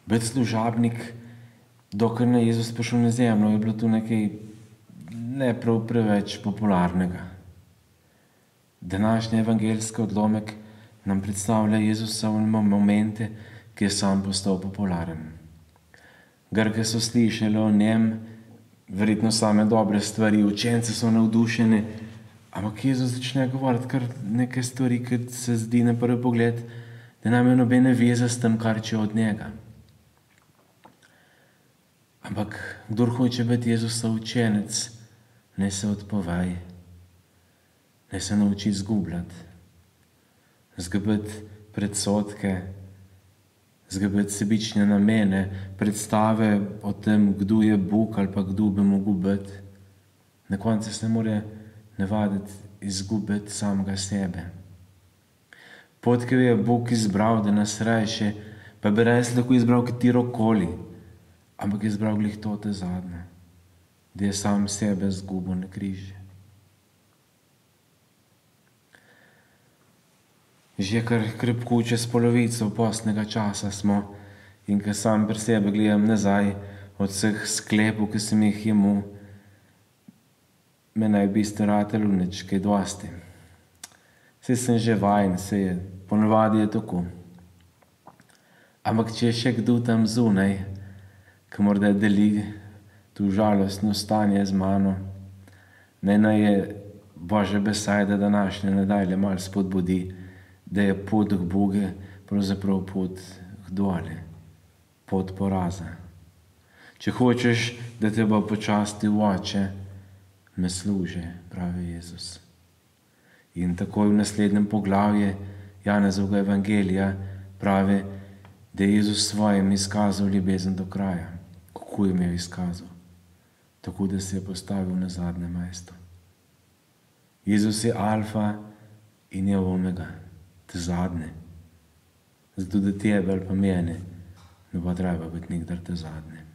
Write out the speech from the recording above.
Biti služabnik, dokler je Jezus prišel na zemljo, je bilo tu nekaj ne prav preveč popularnega. Današnji evangeljski odlomek nam predstavlja Jezusove momente, ki je sam postal popularen. Grke so slišali o njem, verjetno same dobre stvari, učenci so navdušeni, ampak Jezus začne govoriti kar neke stvari, ki se zdi na prvi pogled, da nima nobene veze s tem, kar če od njega. Ampak kdor hoče biti Jezusov učenec, naj se odpovaj, naj se nauči izgubljati, zgubiti predsodke, zgubiti sebične namene, predstave o tem, kdo je Bog ali pa kdo bi mogel biti. Na koncu se mora navaditi izgubiti samega sebe. Pot, ki jo je Bog izbral, da nas reši, pa bi res lahko izbral katerokoli, ampak je izbral glih to zadnje, da je sam sebe zgubil na križu. Že kar krepko čez polovico postnega časa smo in ko sam pri sebi gledam nazaj od vseh sklepov, ki sem jih imel, me naj bi staratelo nič kaj dosti. Saj sem že vajen, saj je, ponavadi je tako. Ampak če je še kdo tam zunaj, ki morda deli to žalostno stanje z mano, naj je Božja beseda današnje nedelje malo spodbudi, da je pot k Bogu pravzaprav pot k dole, pot poraza. Če hočeš, da te bo počastil Oče, me služi, pravi Jezus. In takoj v naslednjem poglavju Janezovega evangelija pravi, da je Jezus svojim izkazal ljubezen do kraja. Kako jim je izkazal? Tako, da se je postavil na zadnje mesto. Jezus je alfa in je omega, te zadnje. Zato da tebe ali pa mene ne bo treba biti nikdar te zadnje.